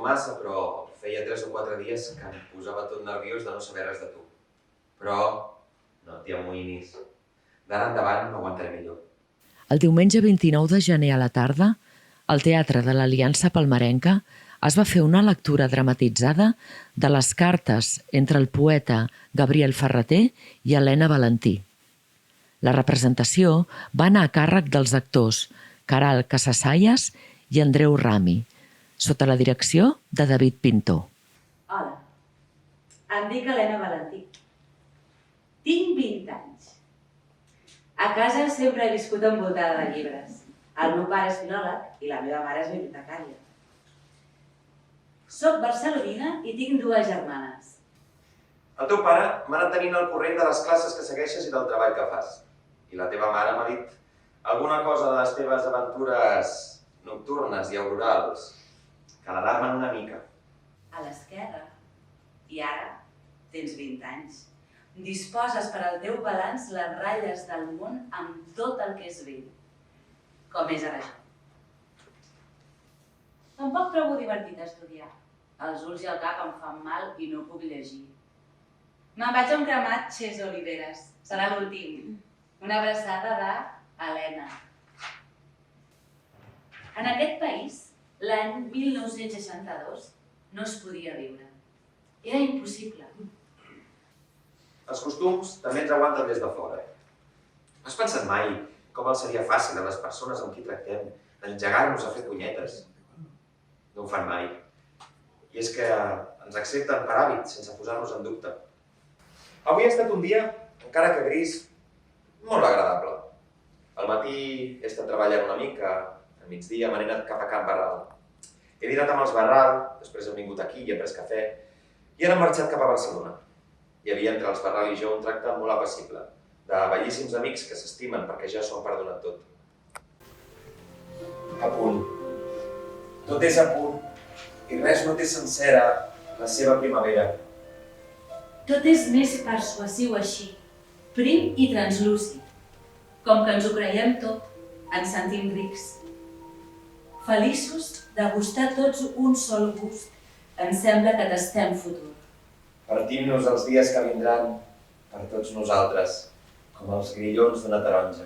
massa, però feia 3 o 4 dies que em posava tot nerviós de no saber res de tu. Però no t'hi amoïnis. D'ara endavant m'aguantaré millor. El diumenge 29 de gener a la tarda, al Teatre de l'Aliança Palmerenca, es va fer una lectura dramatitzada de les cartes entre el poeta Gabriel Ferrater i Helena Valentí. La representació va anar a càrrec dels actors Caral Casasayas i Andreu Rami, sota la direcció de David Pintor. Hola, em dic Helena Valentí. Tinc 20 anys. A casa sempre he viscut envoltada de llibres. El meu pare és filòleg i la meva mare és bibliotecària. Soc barcelonina i tinc 2 germanes. El teu pare m'ha anat tenint al corrent de les classes que segueixes i del treball que fas. I la teva mare m'ha dit alguna cosa de les teves aventures nocturnes i aurorals que l'alarmen una mica. A l'esquerra. I ara tens 20 anys. Disposes per al teu balanç les ratlles del món amb tot el que és vell. Com és ara això. Tampoc trobo divertit estudiar. Els ulls i el cap em fan mal i no puc llegir. Me'n vaig a un cremat Xés Oliveres. Serà l'últim. Una abraçada de Helena. En aquest país, l'any 1962, no es podia viure. Era impossible. Els costums també ens aguanten des de fora. Has pensat mai com els seria fàcil a les persones amb qui tractem engegar-nos a fer punyetes? No ho fan mai. I és que ens accepten per hàbit, sense posar-nos en dubte. Avui ha estat un dia, encara que gris, molt agradable. Al matí he estat treballant una mica, al migdia m'he anat cap a Can Barral. He dinat amb els Barral, després hem vingut aquí i he pres cafè, i ara hem marxat cap a Barcelona. Hi havia entre els Barral i jo un tracte molt apacible, de bellíssims amics que s'estimen perquè ja s'ho han perdonat tot. A punt. Tot és a punt, i res no té sencera la seva primavera. Tot és més persuasiu així, prim i translúcid. Com que ens ho creiem tot, ens sentim rics. Feliços de gustar tots un sol gust, ens sembla que tastem futur. Partim-nos els dies que vindran per tots nosaltres, com els grillons d'una taronja.